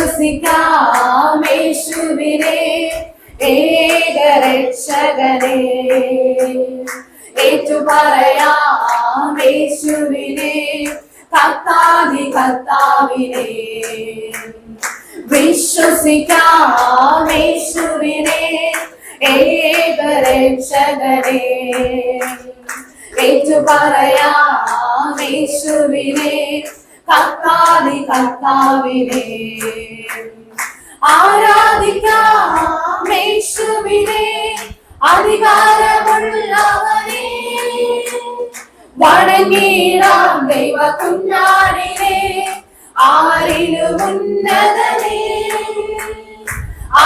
വിശ്വസിക്കാം യേശുവിനെ ഏകരക്ഷകനെ, ഏറ്റുപറയാം യേശുവിനെ കർത്താധി കർത്താവിനെ. വിശ്വസിക്കാം യേശുവിനെ ഏകരക്ഷകനെ, ഏറ്റുപറയാം യേശുവിനെ കർത്താധി കർത്താവിനെ. ആരാധിക്കാം യേശുവിനെ അധികാരമുള്ളവനെ, വണങ്ങിടാം ദൈവ കുഞ്ഞാടിനെ ആരിലും ഉന്നതനെ.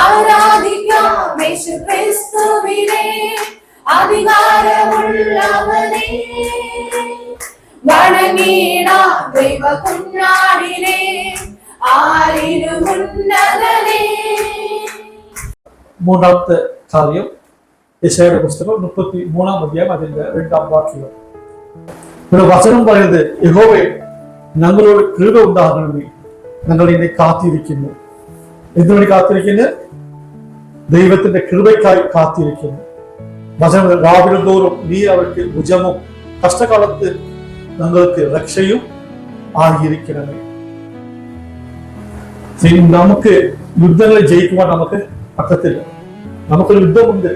ആരാധിക്കാം യേശു ക്രിസ്തുവിനെ അധികാരമുള്ളവനെ, വണങ്ങിടാം ദൈവ കുഞ്ഞാടിനെ ആരിലും ഉന്നതനെ. മൂന്നാമത്തെ കാര്യം യെശയ്യായുടെ പുസ്തകം 33-ാം അധ്യായം അതിന്റെ 2-ാം വാക്യം. ഇവിടെ വചനം പറയുന്നത്, യഹോവേ ഞങ്ങളോട് കൃപ ഉണ്ടാകണമേ, ഞങ്ങൾ ഇതിനെ കാത്തിരിക്കുന്നു. എന്തുവേണ്ടി കാത്തിരിക്കുന്നു? ദൈവത്തിന്റെ കൃപയ്ക്കായി കാത്തിരിക്കുന്നു. വചനം രാവിലെ തോറും നീ അവർക്ക് ഭുജവും കഷ്ടകാലത്ത് ഞങ്ങൾക്ക് രക്ഷയും ആയിരിക്കണമേ. നമുക്ക് യുദ്ധങ്ങളെ ജയിക്കുവാൻ നമുക്ക് പറ്റത്തില്ല. നമുക്കൊരു യുദ്ധമുണ്ട്.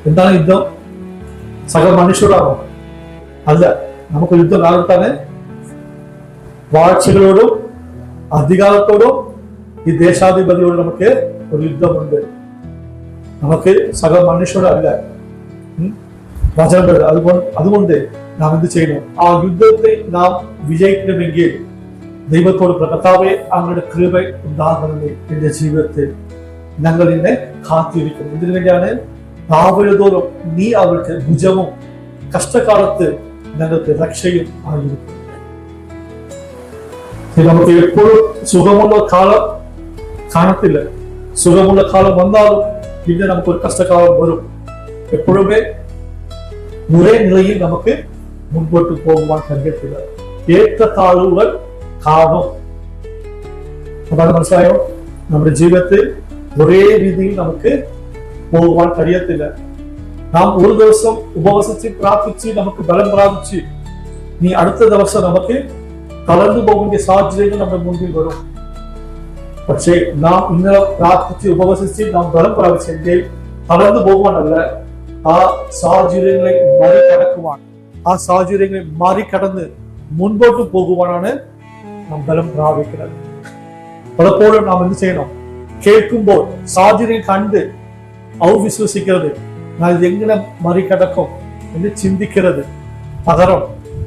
എന്താണ് യുദ്ധം? സകല മനുഷ്യരാണോ? അല്ല. നമുക്ക് യുദ്ധം ആർക്കാണ്? വാഴ്ചകളോടും അധികാരത്തോടും ഈ ദേശാധിപതിയോടും നമുക്ക് ഒരു യുദ്ധമുണ്ട്. നമുക്ക് സകല മനുഷ്യരല്ല. വചനം അതുകൊണ്ട് നാം എന്ത് ചെയ്യണം? ആ യുദ്ധത്തെ നാം വിജയിക്കണമെങ്കിൽ ദൈവത്തോട് കർത്താവേ അങ്ങയുടെ കൃപ ഉണ്ടാകണമേ എന്റെ ജീവിതത്തിൽ. ഞങ്ങൾ ഇന്നെ കാത്തിരിക്കുന്നു. ഇതിനു വേണ്ടിയാണ് രാവിലെതോറും നീ അവർക്ക് ഭുജവും കഷ്ടകാലത്ത് ഞങ്ങൾക്ക് രക്ഷയും ആയിരിക്കും. നമുക്ക് എപ്പോഴും സുഖമുള്ള കാലം കാണത്തില്ല. സുഖമുള്ള കാലം വന്നാലും പിന്നെ നമുക്കൊരു കഷ്ടകാലം വരും. എപ്പോഴുമേ ഒരേ നിലയിൽ നമുക്ക് മുൻപോട്ട് പോകുവാൻ കഴിയത്തില്ല. ഏറ്റത്താഴ്വുകൾ കാണും. അതാണ് മനസ്സിലായോ? നമ്മുടെ ജീവിതത്തിൽ ഒരേ രീതിയിൽ നമുക്ക് പോകുവാൻ കഴിയത്തില്ല. നാം ഒരു ദിവസം ഉപവസിച്ച് പ്രാർത്ഥിച്ച് നമുക്ക് ബലം പ്രാപിച്ച് നീ അടുത്ത ദിവസം നമുക്ക് തളർന്നു പോകുന്ന സാഹചര്യങ്ങൾ നമ്മുടെ മുൻപിൽ വരും. പക്ഷേ നാം ഇന്നലെ പ്രാർത്ഥിച്ച് ഉപവസിച്ച് നാം ബലം പ്രാപിച്ചെങ്കിൽ തളർന്നു പോകുവാനല്ല, ആ സാഹചര്യങ്ങളെ മറികടക്കുവാൻ, ആ സാഹചര്യങ്ങളെ മറികടന്ന് മുൻപോട്ട് പോകുവാനാണ് നാം ബലം പ്രാപിക്കുന്നത്. പലപ്പോഴും നാം എന്ത് ചെയ്യണം? കേൾക്കുമ്പോൾ സാഹചര്യം കണ്ട് വിശ്വസിക്കരുത്. ഞാൻ ഇതെങ്ങനെ മറികടക്കും എന്ന് ചിന്തിക്കരുത്. പകരം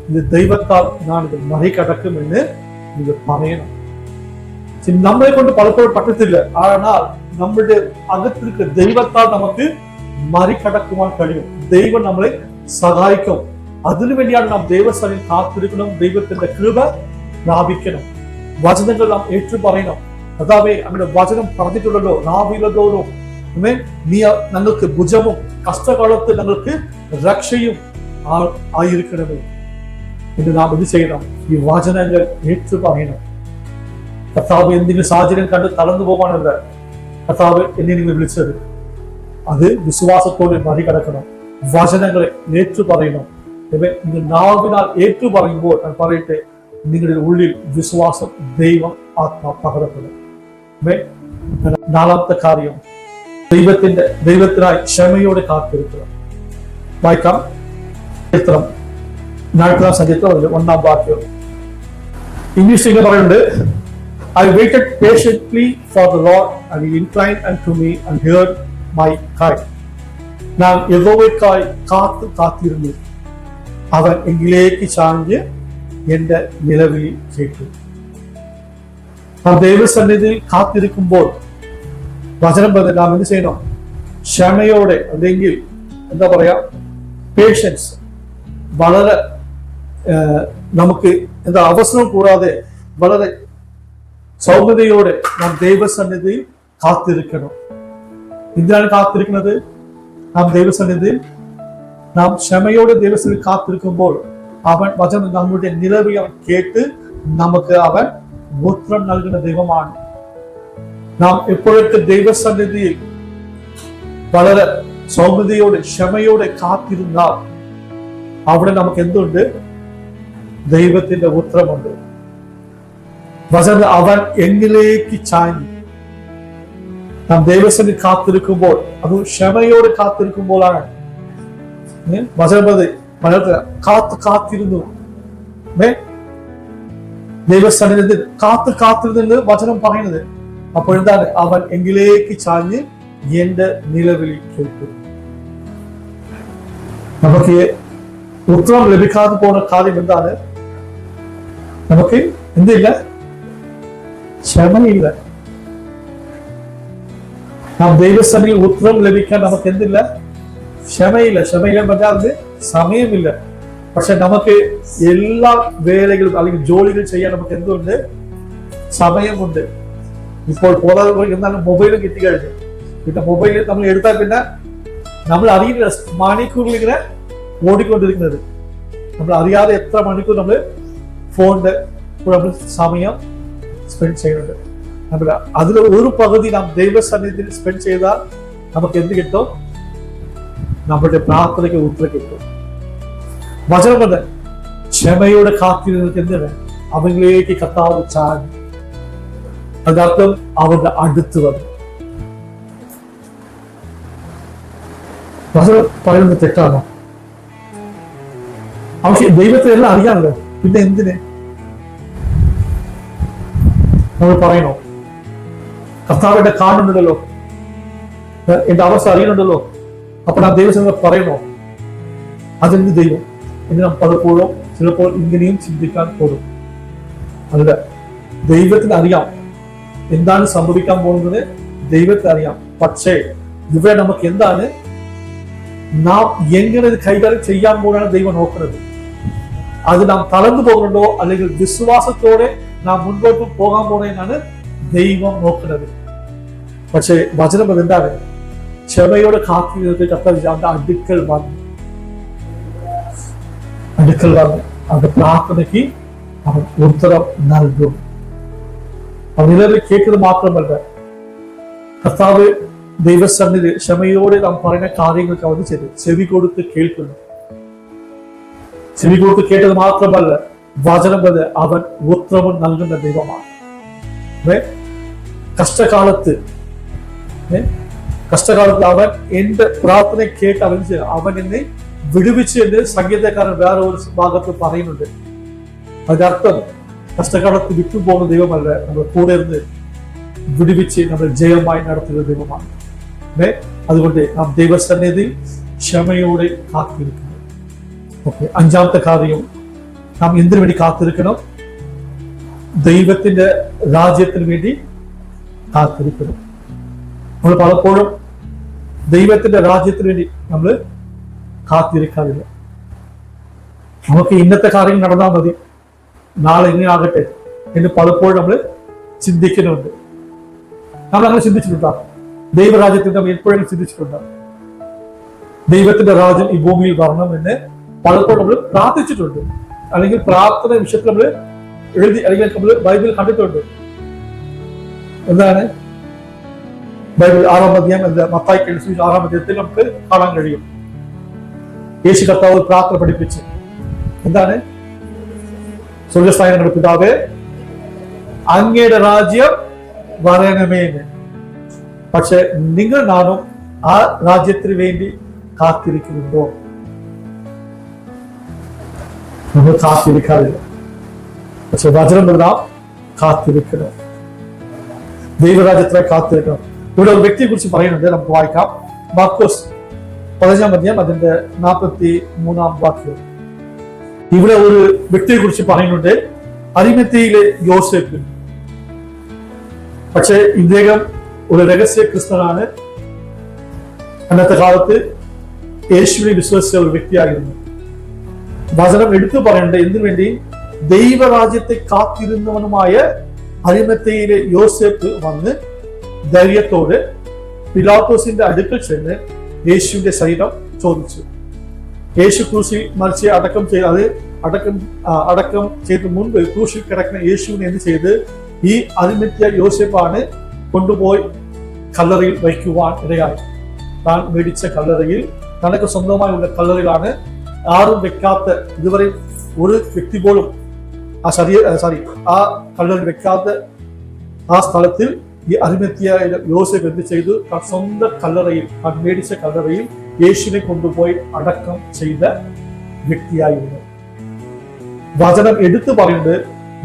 ഇത് ദൈവത്താൽ ഞാൻ ഇത് മറികടക്കും എന്ന് ഇത് പറയണം. നമ്മളെ കൊണ്ട് പലപ്പോഴും പറ്റത്തില്ല. ஆனால் നമ്മുടെ അകത്തിരിക്കുന്ന ദൈവത്താൽ നമുക്ക് മറികടക്കുവാൻ കഴിയും. ദൈവം നമ്മളെ സഹായിക്കും. അതിനുവേണ്ടിയാണ് നാം ദൈവസ്ഥലിൽ കാത്തിരിക്കണം. ദൈവത്തിന്റെ കൃപ പ്രാപിക്കണം. വചനങ്ങൾ നാം ഏറ്റു പറയണം. കർത്താവേ അങ്ങയുടെ വചനം പറഞ്ഞിട്ടുണ്ടല്ലോ, രാവിലെതോറും നീ ഞങ്ങൾക്ക് ഭുജവും കഷ്ടകാലത്ത് ഞങ്ങൾക്ക് രക്ഷയും ആയിരിക്കണമേ എന്ന് നാം ഇത് ചെയ്യണം. ഈ വചനങ്ങൾ ഏറ്റു പറയണം. കർത്താവ് എന്തെങ്കിലും സാഹചര്യം കണ്ട് തളർന്നു പോകാനല്ല കർത്താവ് എന്നെ നിങ്ങൾ വിളിച്ചത്. അത് വിശ്വാസത്തോടെ മറികടക്കണം. വചനങ്ങളെ ഏറ്റു പറയണം. നിങ്ങൾ നാവിനാൽ ഏറ്റു പറയുമ്പോൾ ഞാൻ പറയട്ടെ, നിങ്ങളുടെ ഉള്ളിൽ വിശ്വാസം ദൈവം ആത്മാ പകരപ്പെടും. നാലാമത്തെ കാര്യം, ദൈവത്തിനായി ക്ഷമയോടെ കാത്തിരിക്കുക. വായിക്കാം. ചരിത്രം 4-ാം സങ്കീർത്തനം 1-ാം വാക്യം. ഇംഗ്ലീഷ് ഇങ്ങനെ പറയുന്നുണ്ട്, I waited patiently for the Lord and he inclined unto me and heard my cry. ഞാൻ യഹോവയ്ക്കായി കാത്തിരുന്നു, അവൻ എങ്കിലേക്ക് ചാഞ്ഞ് എന്റെ നിലവിളി കേട്ടു. നാം ദൈവസന്നിധിയിൽ കാത്തിരിക്കുമ്പോൾ വചനം പറഞ്ഞ നാം എന്ത് ചെയ്യണം? ക്ഷമയോടെ, അല്ലെങ്കിൽ എന്താ പറയാ, പേഷ്യൻസ്, വളരെ നമുക്ക് എന്താ അവസരം കൂടാതെ വളരെ സൗമ്യതയോടെ നാം ദൈവസന്നിധിയിൽ കാത്തിരിക്കണം. എന്തിനാണ് കാത്തിരിക്കുന്നത്? നാം ദൈവസന്നിധിയിൽ നാം ക്ഷമയോടെ ദൈവസന്നിധിയിൽ കാത്തിരിക്കുമ്പോൾ അവൻ വചനം നമ്മുടെ നിലവിളി അവൻ കേട്ട് നമുക്ക് അവൻ ഉത്തരം നൽകുന്ന ദൈവമാണ്. നാം എപ്പോഴൊക്കെ ദൈവസന്നിധിയിൽ വളരെ സൗമ്യതയോടെ ക്ഷമയോടെ കാത്തിരുന്നാൽ അവിടെ നമുക്ക് എന്തുണ്ട്? ദൈവത്തിന്റെ ഉത്തരമുണ്ട്. അവൻ എങ്ങിലേക്ക് ചാഞ്ഞു. നാം ദൈവസന്നിധി കാത്തിരിക്കുമ്പോൾ, അത് ക്ഷമയോടെ കാത്തിരിക്കുമ്പോഴാണ് മലയാളത്തിൽ കാത്തിരുന്നു. ദൈവസന്നിധി കാത്തിരുന്ന് വചനം പറയുന്നത്. അപ്പോഴെന്താണ്? അവൻ എങ്കിലേക്ക് ചാഞ്ഞ് എന്റെ നിലവിളി കേൾക്കും. നമുക്ക് ഉത്തരം ലഭിക്കാതെ പോകുന്ന കാര്യം എന്താണ്? നമുക്ക് എന്തില്ല? ക്ഷമയില്ല. നാം ദൈവസന്നിധിയിൽ ഉത്തരം ലഭിക്കാൻ നമുക്ക് എന്തില്ല? ക്ഷമയില്ല. ക്ഷമയില്ല പറഞ്ഞാൽ സമയമില്ല. പക്ഷെ നമുക്ക് എല്ലാ വേലകളും അല്ലെങ്കിൽ ജോലികൾ ചെയ്യാൻ നമുക്ക് എന്തുണ്ട്? സമയമുണ്ട്. ഇപ്പോൾ പോകാതെ എന്നാലും മൊബൈലും കിട്ടിക്കഴിഞ്ഞു. പിന്നെ മൊബൈലിൽ നമ്മൾ എടുത്താൽ പിന്നെ നമ്മൾ അറിയില്ല മണിക്കൂറിൽ ഇങ്ങനെ ഓടിക്കൊണ്ടിരിക്കുന്നത്. നമ്മൾ അറിയാതെ എത്ര മണിക്കൂർ നമ്മൾ ഫോണിന്റെ കൂടെ നമ്മൾ സമയം സ്പെൻഡ് ചെയ്യുന്നുണ്ട്. നമ്മൾ അതിൽ ഒരു പകുതി നാം ദൈവസന്നിധിയിൽ സ്പെൻഡ് ചെയ്താൽ നമുക്ക് എന്ത് കിട്ടും? നമ്മുടെ പ്രാർത്ഥനയ്ക്ക് ഉത്തരം കിട്ടും. വചനം കൊണ്ട് ക്ഷമയോടെ കാത്തിരുന്നത് എന്തിന്? അവനിലേക്ക് കർത്താവ് ചാഞ്ഞു. അതിനർത്ഥം അവരുടെ അടുത്ത് വന്നു. വചനം പറയുന്നത് തെറ്റാണോ? അവർക്ക് ദൈവത്തെ എല്ലാം അറിയാമല്ലോ, പിന്നെ എന്തിന് നമ്മൾ പറയണോ? കർത്താവിന്റെ കാണുന്നുണ്ടല്ലോ, എന്റെ അവസ്ഥ അറിയുന്നുണ്ടല്ലോ, അപ്പോൾ ആ ദൈവം പറയണോ അതെന്ത് ദൈവം എന്ന് നാം പലപ്പോഴും ചിലപ്പോൾ ഇങ്ങനെയും ചിന്തിക്കാൻ പോകും. അല്ല, ദൈവത്തിന് അറിയാം എന്താണ് സംഭവിക്കാൻ പോകുന്നത്, ദൈവത്തിന് അറിയാം. പക്ഷേ ഇവിടെ നമുക്ക് എന്താണ്, നാം എങ്ങനെ കൈകാര്യം ചെയ്യാൻ പോലാണ് ദൈവം നോക്കുന്നത്. അത് നാം തളർന്നു പോകുന്നുണ്ടോ അല്ലെങ്കിൽ വിശ്വാസത്തോടെ നാം മുൻപോട്ട് പോകാൻ പോണെന്നാണ് ദൈവം നോക്കുന്നത്. പക്ഷേ വചനം എന്താണ്? ക്ഷമയോടെ കാത്തിരുന്നിട്ട് കർത്താവ് അവന്റെ അടുക്കൽ വന്നു അവന്റെ പ്രാർത്ഥനയ്ക്ക് അവൻ ഉത്തരം നൽകും. അവൻ നിലവിൽ കേൾക്കുന്നത് മാത്രമല്ല, കർത്താവ് ദൈവസന്നിധി ക്ഷമയോടെ നാം പറയുന്ന കാര്യങ്ങൾക്ക് അവന് ചെവി കൊടുത്ത് കേൾക്കുന്നു. ചെവി കൊടുത്ത് കേട്ടത് മാത്രമല്ല, വചനം പോലെ അവൻ ഉത്തരം നൽകുന്ന ദൈവമാണ്. കഷ്ടകാലത്ത് അവൻ എന്റെ പ്രാർത്ഥന കേട്ട് അവൻ എന്നെ വിടുവിച്ച് എന്ന് സംഗീതക്കാരൻ വേറെ ഒരു ഭാഗത്ത് പറയുന്നുണ്ട്. അതിനർത്ഥം കഷ്ടകാലത്ത് വിട്ടുപോകുന്ന ദൈവമല്ല, നമ്മൾ കൂടെ ഇരുന്ന് വിടുവിച്ച് നമ്മൾ ജയമായി നടത്തുന്ന ദൈവമാണ്. അതുകൊണ്ട് നാം ദൈവസന്നിധി ക്ഷമയോടെ കാത്തിരിക്കുന്നു. ഓക്കെ, അഞ്ചാമത്തെ കാര്യം, നാം എന്തിനു വേണ്ടി കാത്തിരിക്കണം? ദൈവത്തിന്റെ രാജ്യത്തിന് വേണ്ടി കാത്തിരിക്കണം. നമ്മൾ പലപ്പോഴും ദൈവത്തിന്റെ രാജ്യത്തിന് വേണ്ടി നമ്മൾ കാത്തിരിക്കാറില്ല. നമുക്ക് ഇന്നത്തെ കാര്യങ്ങൾ നടന്നാൽ മതി, നാളെ ഇങ്ങനെ ആകട്ടെ എന്ന് പലപ്പോഴും നമ്മൾ ചിന്തിക്കുന്നുണ്ട്. നമ്മൾ അങ്ങനെ ചിന്തിച്ചിട്ടുണ്ടോ? ദൈവരാജ്യത്തിൽ നമ്മൾ എപ്പോഴും ചിന്തിച്ചിട്ടുണ്ടോ? ദൈവത്തിന്റെ രാജ്യം ഈ ഭൂമിയിൽ വരണം എന്ന് പലപ്പോഴും നമ്മൾ പ്രാർത്ഥിച്ചിട്ടുണ്ട്, അല്ലെങ്കിൽ പ്രാർത്ഥന വിഷയത്തിൽ നമ്മൾ എഴുതി അല്ലെങ്കിൽ നമ്മൾ ബൈബിൾ കണ്ടിട്ടുണ്ട്. എന്താണ് ബൈബിൾ 6-ാം അധ്യായം മത്തായി 6-ാം അധ്യായത്തിൽ നമുക്ക് കാണാൻ കഴിയും. യേശു കർത്താവ് പ്രാർത്ഥന പഠിപ്പിച്ച് എന്താണ്? സ്വർഗ്ഗസ്ഥനായ പിതാവേ, അങ്ങയുടെ രാജ്യം വരണമേ എന്ന്. പക്ഷെ നിങ്ങൾ നാനും ആ രാജ്യത്തിന് വേണ്ടി കാത്തിരിക്കുന്നുണ്ടോ? നമ്മൾ കാത്തിരിക്കാറില്ല. പക്ഷെ വചനം നാം കാത്തിരിക്കണം, ദൈവരാജ്യത്തിനെ കാത്തിരിക്കണം. ഇവിടെ ഒരു വ്യക്തിയെ കുറിച്ച് പറയുന്നുണ്ട്, നമുക്ക് വായിക്കാം. മാർക്കോസ് 15-ാം അധ്യായം അതിന്റെ 43-ാം വാക്യം. ഇവിടെ ഒരു വ്യക്തിയെ കുറിച്ച് പറയുന്നുണ്ട്, അരിമത്യയിലെ യോസേഫ്. പക്ഷെ ഇദ്ദേഹം ഒരു രഹസ്യ ക്രിസ്തനാണ്. അന്നത്തെ കാലത്ത് യേശുവിനെ വിശ്വസിച്ച ഒരു വ്യക്തിയായിരുന്നു. വചനം എടുത്തു പറയേണ്ടത് എന്തിനു വേണ്ടി? ദൈവരാജ്യത്തെ കാത്തിരുന്നവനുമായ അരിമത്യയിലെ യോസേഫ് വന്ന് ധൈര്യത്തോടെ പിലാത്തോസിന്റെ അടുക്കൽ ചെന്ന് യേശുവിന്റെ ശരീരം ചോദിച്ചു. യേശു ക്രൂശിൽ മരിച്ച് അടക്കം ചെയ്ത് മുൻപ് ക്രൂശിൽ കിടക്കുന്ന യേശുവിനെ എന്ത് ചെയ്ത് ഈ അരിമത്യ യോസേഫാണ് കൊണ്ടുപോയി കല്ലറയിൽ വയ്ക്കുവാൻ ഇടയായി. താൻ മേടിച്ച കല്ലറയിൽ, തനക്ക് സ്വന്തമായുള്ള കല്ലറയിലാണ്, ആരും വെക്കാത്ത, ഇതുവരെ ഒരു വ്യക്തി പോലും ആ കല്ലറയിൽ വെക്കാത്ത ആ സ്ഥലത്തിൽ ഈ അരിമത്യായ യോസേഫ് എന്ത് ചെയ്തു? താൻ സ്വന്തം കല്ലറയിൽ, താൻ മേടിച്ച കല്ലറയിൽ യേശുവിനെ കൊണ്ടുപോയി അടക്കം ചെയ്ത വ്യക്തിയായിരുന്നു. വചനം എടുത്തു പറയുന്നത്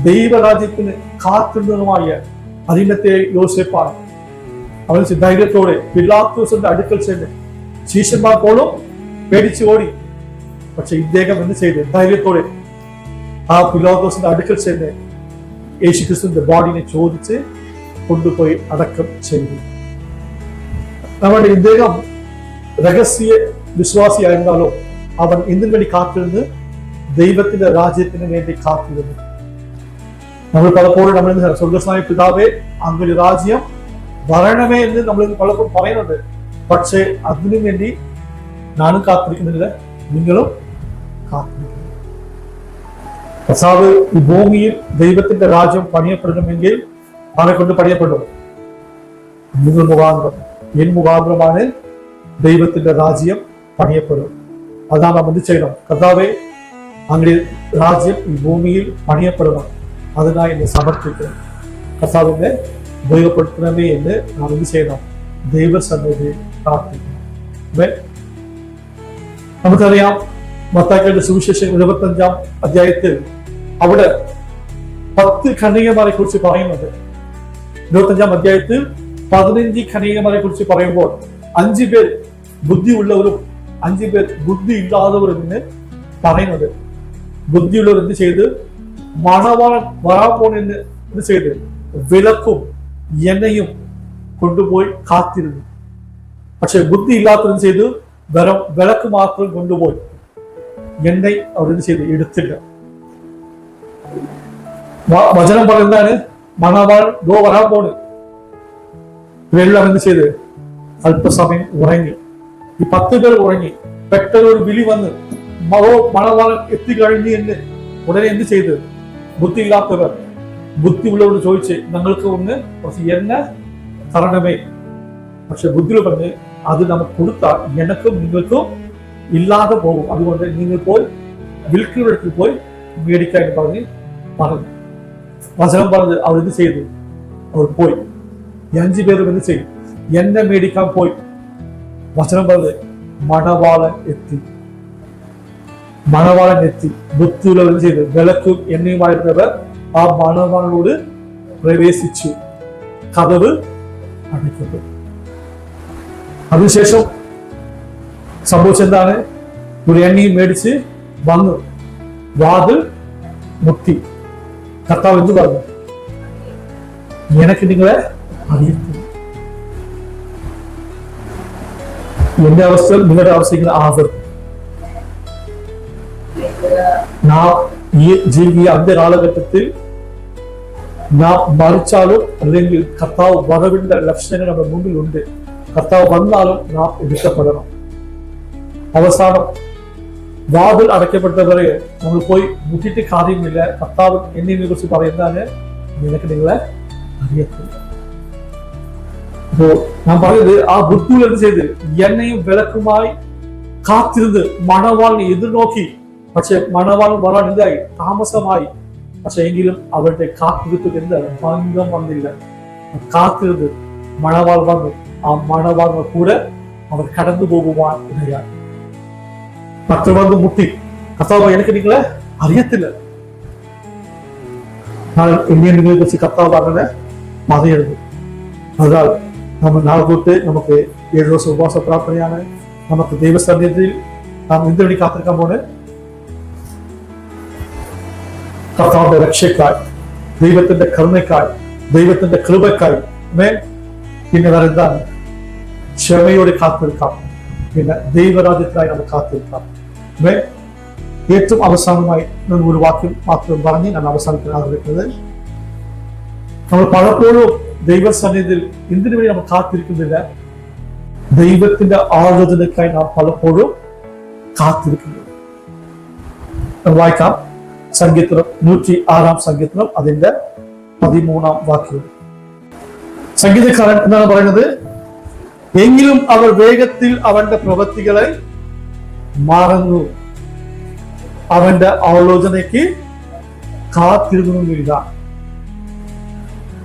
ദൈവരാജ്യത്തിന് കാത്തുന്നതുമായ അരിമത്യായ യോസേഫാണ്. അവൻ ധൈര്യത്തോടെ പിലാത്തോസിന്റെ അടുക്കൽ ചെന്ന്, ശിഷ്യന്മാർ പോലും പേടിച്ചു ഓടി, പക്ഷെ ഇദ്ദേഹം എന്ത് ചെയ്ത്? ധൈര്യത്തോടെ ആ പിലാത്തോസിന്റെ അടുക്കൽ ചെന്ന് യേശുക്രിസ്തുവിന്റെ ബോഡിനെ ചോദിച്ച് കൊണ്ടുപോയി അടക്കം ചെയ്തു. നമ്മുടെ ഇദ്ദേഹം രഹസ്യ വിശ്വാസിയായിരുന്നാലോ അവൻ എന്തിനു വേണ്ടി കാത്തിരുന്ന്? ദൈവത്തിന്റെ രാജ്യത്തിന് വേണ്ടി കാത്തിരുന്നു. നമ്മൾ പലപ്പോഴും നമ്മൾ സ്വർഗസ്നായ പിതാവേ, അങ്ങൊരു രാജ്യം വരണമേ എന്ന് നമ്മൾ പലപ്പോഴും പറയുന്നുണ്ട്. പക്ഷേ അതിനു വേണ്ടി ഞാനും കാത്തിരിക്കുന്നില്ല, നിങ്ങളും കാത്തിരിക്കുന്നു. കർത്താവ് ഈ ഭൂമിയിൽ ദൈവത്തിന്റെ രാജ്യം പണിയപ്പെടണമെങ്കിൽ അവനെ കൊണ്ട് പണിയപ്പെടും. നിങ്ങൾ മുഖാന്തരം, എൻ മുഖാന്തരമാണ് ദൈവത്തിന്റെ രാജ്യം പണിയപ്പെടും. അതാണ് നാം എന്ത് ചെയ്യണം? കർത്താവെ, അങ്ങനെ രാജ്യം ഈ ഭൂമിയിൽ പണിയപ്പെടണം, അതിനായി എന്നെ സമർപ്പിക്കണം, കർത്താവിനെ ഉപയോഗപ്പെടുത്തണമേ എന്ന് നാം എന്ത് ചെയ്യണം? ദൈവസന്നിധിയിൽ പ്രാർത്ഥിക്കണം. നമുക്കറിയാം, മത്തായിയുടെ സുവിശേഷം 25-ാം അധ്യായത്തിൽ അവിടെ 10 കന്യകമാരെ കുറിച്ച് പറയുന്നത്. 25-ാം അധ്യായത്തിൽ 15 കന്യകമാരെ കുറിച്ച് പറയുമ്പോൾ 5 പേർ ബുദ്ധിയുള്ളവരും 5 പേർ ബുദ്ധി ഇല്ലാത്തവരും എന്ന് പറയുന്നത്. ബുദ്ധിയുള്ളവർ എന്ത് ചെയ്ത്? മണവാളൻ വരാൻ എന്ന് എന്ത് ചെയ്ത്? വിളക്കും എണ്ണയും കൊണ്ടുപോയി കാത്തിരുന്നു. പക്ഷെ ബുദ്ധി ഇല്ലാത്തവർ ചെയ്തു? വെറും വിളക്ക് മാത്രം കൊണ്ടുപോയി, എണ്ണ അവരെന്ത് ചെയ്ത്? എടുത്തില്ല. വചനം പറയുന്നതാണ്, മണവാളൻ വരാൻ പോണ്. ഇവരെല്ലാം എന്ത് ചെയ്ത്? അല്പസമയം ഉറങ്ങി. ഈ 10 പേർ ഉറങ്ങി. പെട്ടെന്ന് ഒരു വിളി വന്ന്, മണവാളൻ എത്തിക്കഴിഞ്ഞു എന്ന് ഉടനെ എന്ത് ചെയ്ത്? ബുദ്ധിയില്ലാത്തവർ ബുദ്ധിയുള്ളവരോട് ചോദിച്ച്, ഞങ്ങൾക്ക് ഒന്ന് കുറച്ച് എണ്ണ തരണമേ. പക്ഷെ ബുദ്ധിയുള്ള പറഞ്ഞ്, അത് നമുക്ക് കൊടുത്താൽ എനക്കും നിങ്ങൾക്കും ഇല്ലാതെ പോകും, അതുകൊണ്ട് നിങ്ങൾ പോയി വിൽക്കുന്നവരുടെ അടുത്ത് പോയി മേടിക്കാൻ പറഞ്ഞു. വചനം പറഞ്ഞത് അവരെന്ത് ചെയ്തു? അവർ പോയി. 5 പേരും എന്ത് ചെയ്യും? എണ്ണ മേടിക്കാൻ പോയി. വചനം പറഞ്ഞത് മണവാളൻ എത്തി. ബുദ്ധിയുള്ളവർ ചെയ്ത് വിളക്കും എണ്ണയുമായിരുന്നവർ ആ മണവാളനോട് പ്രവേശിച്ചു. കതവ് അടയ്ക്കപ്പെട്ടു. അതിനുശേഷം സംഭവിച്ചെന്താണ്? ഒരു എണ്ണയും മേടിച്ച് വന്നു, വാതിൽ മുട്ടി. കർത്താവ് എന്ത് പറഞ്ഞു? എനിക്ക് നിങ്ങളെ അറിയിക്കുന്നു. എന്റെ അവസ്ഥ നിങ്ങളുടെ അവസ്ഥ ആവരുത്. നാം ഈ ജീവിയ അന്ത്യ കാലഘട്ടത്തിൽ നാം മരിച്ചാലും അല്ലെങ്കിൽ കർത്താവ് വരവിന്റെ ലക്ഷണങ്ങൾ നമ്മുടെ മുമ്പിലുണ്ട്. കർത്താവ് വന്നാലും നാം എടുക്കപ്പെടണം. അവസാനം വാതിൽ അടയ്ക്കപ്പെട്ടവരെ നമ്മൾ പോയി മുട്ടിട്ട് കാര്യമില്ല. കർത്താവ് എന്നിനെ കുറിച്ച് പറയുന്നതാണ്, നിനക്ക് നിങ്ങളെ അറിയത്തില്ല. അപ്പോ ഞാൻ പറയുന്നത്, ആ ബുദ്ധികൾ എന്ത് ചെയ്ത്? എണ്ണയും വിളക്കുമായി കാത്തിരുന്ന് മണവാളിനെ എതിർനോക്കി. പക്ഷെ മണവാളൻ വരാൻ എന്തായി? താമസമായി. പക്ഷെ എങ്കിലും അവരുടെ കാത്തിരുത്തിൽ എന്താണ്? ഭംഗം വന്നില്ല. കാത്തിരുന്ന് മണവാൾ വന്നു. ആ മണവാളിന്റെ കൂടെ അവർ കടന്നു പോകുവാൻ ഇടയായി. പത്ത് വന്ന് മുട്ടി. കർത്താവ്, എനിക്ക് നിങ്ങളെ അറിയത്തില്ല. എന്നെ നിങ്ങളെ കുറിച്ച് കർത്താവ് അങ്ങനെ പറയുന്നു. അതിനാൽ നമ്മൾ നാളെ തൊട്ട് നമുക്ക് 7 ദിവസം ഉപവാസ പ്രാർത്ഥനയാണ്. നമുക്ക് ദൈവസന്നിധിയിൽ നാം എന്ത് വേണ്ടി കാത്തിരിക്കാൻ പോണ്? കർത്താവിന്റെ രക്ഷയ്ക്കായി, ദൈവത്തിന്റെ കരുണയ്ക്കായി, ദൈവത്തിന്റെ കൃപയ്ക്കായി. പിന്നെ വേറെ എന്താണ്? ക്ഷമയോടെ കാത്തിരിക്കാം. പിന്നെ ദൈവരാജ്യത്തിനായി നമുക്ക് കാത്തിരിക്കാം. ഏറ്റവും അവസാനമായി ഞാൻ ഒരു വാക്യം മാത്രം പറഞ്ഞ് ഞാൻ അവസാനിക്കാൻ ആഗ്രഹിക്കുന്നത്, നമ്മൾ പലപ്പോഴും ദൈവസന്നിധിയിൽ എന്തിനു വേണ്ടി നമ്മൾ കാത്തിരിക്കുന്നില്ല? ദൈവത്തിന്റെ ആലോചനയ്ക്കായി നാം പലപ്പോഴും കാത്തിരിക്കുന്നു. വായിക്കാം. സങ്കീർത്തനം 106-ാം സങ്കീർത്തനം അതിന്റെ 13-ാം വാക്യം. സംഗീതക്കാരൻ എന്നാണ് പറയുന്നത്, എങ്കിലും അവർ വേഗത്തിൽ അവന്റെ പ്രവൃത്തികളെ മറന്നു, അവന്റെ ആലോചനയ്ക്ക് കാത്തിരുന്നില്ല.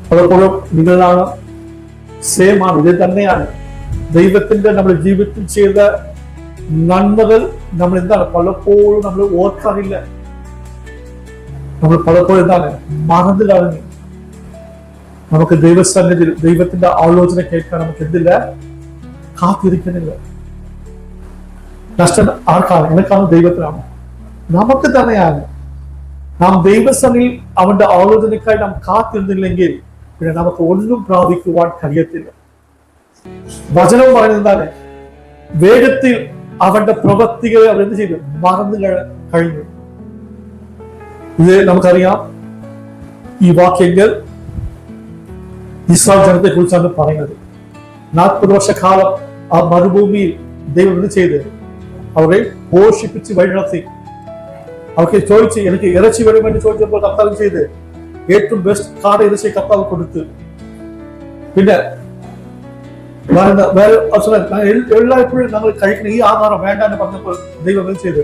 പലപ്പോഴും നിങ്ങളാണ് സെയിം ആണ്, ഇത് തന്നെയാണ്. ദൈവത്തിന്റെ നമ്മുടെ ജീവിതത്തിൽ ചെയ്ത നന്മകൾ നമ്മൾ എന്താണ് പലപ്പോഴും നമ്മൾ ഓർക്കാറില്ല. നമ്മൾ പലപ്പോഴും എന്താണ് മറന്നു കളഞ്ഞു. നമുക്ക് ദൈവസന്നിധിയിൽ ദൈവത്തിന്റെ ആലോചന കേൾക്കാൻ നമുക്ക് എന്തില്ല, കാത്തിരിക്കുന്നില്ല. നഷ്ടം ആർക്കാണ്? എനിക്കാണ്? ദൈവത്തിനാണ്, നമുക്ക് തന്നെയാണ്. നാം ദൈവസന്നിധിയിൽ അവന്റെ ആലോചനക്കായി നാം കാത്തിരുന്നില്ലെങ്കിൽ പിന്നെ നമുക്ക് ഒന്നും പ്രാപിക്കുവാൻ കഴിയത്തില്ല. വചനം പറയുന്നത് എന്താണ്? വേഗത്തിൽ അവന്റെ പ്രവൃത്തികളെ അവർ എന്ത് ചെയ്തു? മറന്നു കഴിഞ്ഞു. ഇത് നമുക്കറിയാം. ഈ വാക്യങ്ങൾ ഇസ്രായേൽ ജനത്തെ കുറിച്ചാണ് പറയുന്നത്. 40 വർഷക്കാലം ആ മരുഭൂമിയിൽ ദൈവം എന്ത് ചെയ്ത് അവരെ പോഷിപ്പിച്ച് വഴി നടത്തി. അവർക്ക് ചോദിച്ച്, എനിക്ക് ഇറച്ചി വരാൻ വേണ്ടി ചോദിച്ചപ്പോൾ കർത്താവ് ചെയ്ത് ഏറ്റവും ബെസ്റ്റ് കാട ഇറച്ചി കർത്താവ് കൊടുത്ത്. പിന്നെ വേറെ എല്ലായ്പ്പോഴും ഞങ്ങൾ കഴിക്കുന്ന ഈ ആഹാരം വേണ്ട എന്ന് പറഞ്ഞപ്പോൾ ദൈവം എന്ത് ചെയ്ത്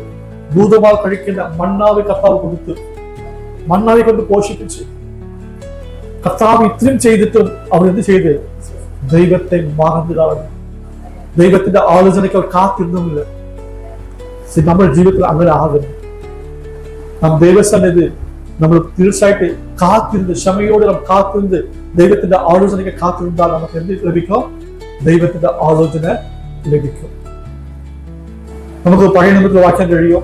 ഭൂതമാൽ കഴിക്കുന്ന മണ്ണാവി കർത്താവ് കൊടുത്ത്, മണ്ണാവി കൊണ്ട് പോഷിപ്പിച്ച്. കർത്താവ് ഇത്രയും ചെയ്തിട്ടും അവർ എന്ത് ചെയ്ത്? ദൈവത്തെ മറന്നു കളഞ്ഞു. ദൈവത്തിന്റെ ആലോചനയ്ക്ക് അവർ കാത്തിരുന്നില്ല. നമ്മുടെ ജീവിതത്തിൽ അങ്ങനെ ആകുന്നു. നാം ദൈവസന്നിധി നമ്മൾ തീർച്ചയായിട്ട് കാത്തിരുന്ന് ക്ഷമയോടെ നാം കാത്തിരുന്ന് ദൈവത്തിന്റെ ആലോചനയ്ക്ക് കാത്തിരുന്നാൽ നമുക്ക് എന്ത് ലഭിക്കും? ദൈവത്തിന്റെ ആലോചന ലഭിക്കും. നമുക്ക് പഴയ നിയമത്തിൽ വായിക്കാൻ കഴിയും.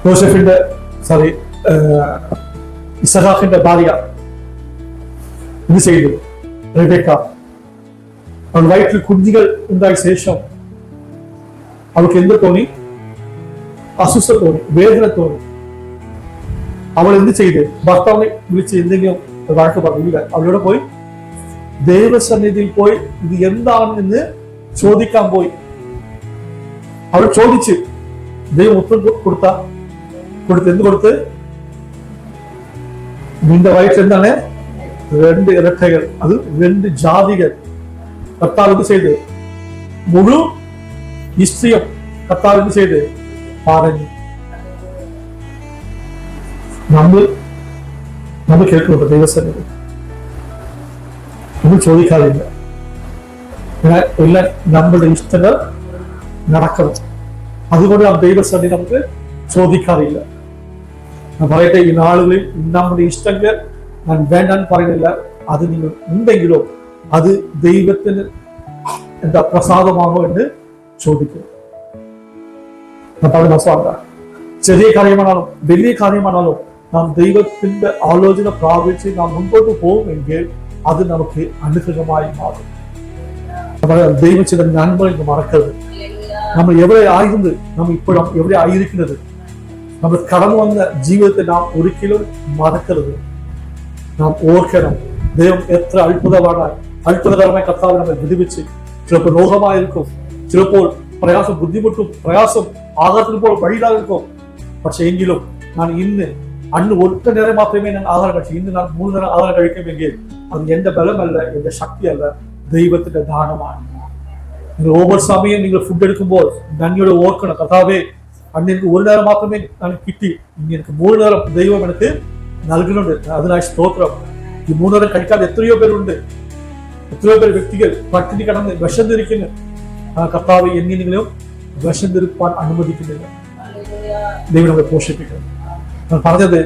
യോസേഫിന്റെ ഇസഹാക്കിന്റെ ഭാര്യ ഇത് ചെയ്തു. റെബേക്ക അവൾ വയറ്റിൽ കുഞ്ഞുങ്ങൾ ഉണ്ടായ ശേഷം അവൾക്ക് എന്ത് തോന്നി? അസ്വസ്ഥ തോന്നി, വേദന തോന്നി. അവൾ എന്ത് ചെയ്ത്? ഭർത്താവിനെ വിളിച്ച് എന്തെങ്കിലും വഴക്ക് പറഞ്ഞില്ല. അവളോട് പോയി ദൈവസന്നിധിയിൽ പോയി ഇത് എന്താണെന്ന് ചോദിക്കാൻ പോയി. അവൾ ചോദിച്ച് ദൈവം ഉത്തരം കൊടുത്ത് എന്ത് കൊടുത്ത്? നിന്റെ വയറ്റിൽ എന്താണ്? 2 ഇരട്ടകൾ, അത് 2 ജാതികൾ. കർത്താവ് എന്ത് ചെയ്ത്? മുഴു നിശ്ചയം കർത്താവ് എന്ത് ചെയ്ത് പറഞ്ഞു. നമ്മൾ കേൾക്കുന്നുണ്ട് ദൈവസന്നിധി, നമ്മൾ ചോദിക്കാറില്ല. എല്ലാം നമ്മളുടെ ഇഷ്ടങ്ങൾ നടക്കണം. അതുകൊണ്ട് നാം ദൈവസന്നിധി നമുക്ക് ചോദിക്കാറില്ല. ഞാൻ പറയട്ടെ, ഈ നാളുകളിൽ നമ്മുടെ ഇഷ്ടങ്ങൾ ഞാൻ വേണ്ടാൻ പറയുന്നില്ല. അത് നിങ്ങൾ ഉണ്ടെങ്കിലോ അത് ദൈവത്തിന് എന്താ പ്രസാദമാണോ എന്ന് ചോദിക്കും. ഞാൻ പറയുന്ന മനസ്സിലാക്കുക. ചെറിയ കാര്യമാണോ വലിയ കാര്യമാണോ നാം ദൈവത്തിന്റെ ആലോചന പ്രാപിച്ച് നാം മുൻപോട്ട് പോകുമെങ്കിൽ അത് നമുക്ക് അനുഗ്രഹമായി മാറും. ദൈവം ചെയ്ത നന്മകൾ മറക്കരുത്. നമ്മൾ എവിടെ ആയിരുന്നത്, നാം ഇപ്പോഴും എവിടെ ആയിരിക്കുന്നത്, നമ്മൾ കടന്നു വന്ന ജീവിതത്തെ നാം ഒരിക്കലും മറക്കരുത്. നാം ഓർക്കണം, ദൈവം എത്ര അത്ഭുതകരമായ കർത്താവ് നമ്മെ വിധിപ്പിച്ച്. ചിലപ്പോൾ രോഗമായിരിക്കും, ചിലപ്പോൾ പ്രയാസം, ബുദ്ധിമുട്ടും പ്രയാസം, ആഹാരത്തിപ്പോൾ വഴിയിലായിരിക്കും. പക്ഷെ എങ്കിലും ഞാൻ അന്ന് ഒറ്റ നേരം മാത്രമേ ഞാൻ ആഹാരം കഴിച്ചു. ഇന്ന് ഞാൻ 3 നേരം ആഹാരം കഴിക്കുമെങ്കിൽ അത് എന്റെ ബലമല്ല, എന്റെ ശക്തിയല്ല, ദൈവത്തിന്റെ ദാനമാണ്. നിങ്ങൾ ഓവർ സമയം നിങ്ങൾ ഫുഡ് എടുക്കുമ്പോൾ നന്ദിയോടെ ഓർക്കണം, കർത്താവേ അന്ന് എനിക്ക് 1 നേരം മാത്രമേ എനിക്ക് കിട്ടി, ഇനി എനിക്ക് 3 നേരം ദൈവം എനിക്ക് നൽകുന്നുണ്ട്, അതിനായി സ്തോത്രം. ഈ 3 നേരം കഴിക്കാതെ എത്രയോ പേരുണ്ട്, എത്രയോ പേര് വ്യക്തികൾ പട്ടിണി കടന്ന് വിഷം തിരിക്കുന്നു. കർത്താവ് എങ്ങനെയെങ്കിലും വിഷം തിരിപ്പാൻ അനുവദിക്കുന്നില്ല. ദൈവം നമ്മളെ പോഷിപ്പിക്കണം. ഞാൻ പറഞ്ഞത്,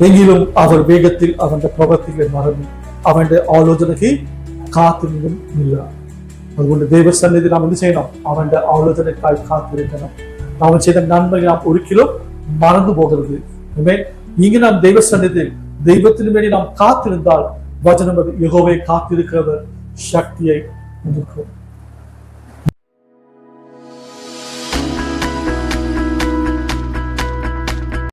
എങ്കിലും അവർ വേഗത്തിൽ അവന്റെ പ്രവൃത്തികളെ മറന്നു, അവന്റെ ആലോചനയ്ക്ക് കാത്തിരുന്നില്ല. അതുകൊണ്ട് ദൈവസന്നിധി നാം എന്ത് ചെയ്യണം? അവന്റെ ആലോചനക്കായി കാത്തിരിക്കണം. നാം ചെയ്ത നന്മ നാം ഒരിക്കലും മറന്നു പോകരുത്. ഇങ്ങനെ നാം ദൈവസന്നിധിയിൽ ദൈവത്തിന് വേണ്ടി നാം കാത്തിരുന്നാൽ വചനം യഹോവയെ കാത്തിരിക്കുന്നത് ശക്തിയായി നിൽക്കും.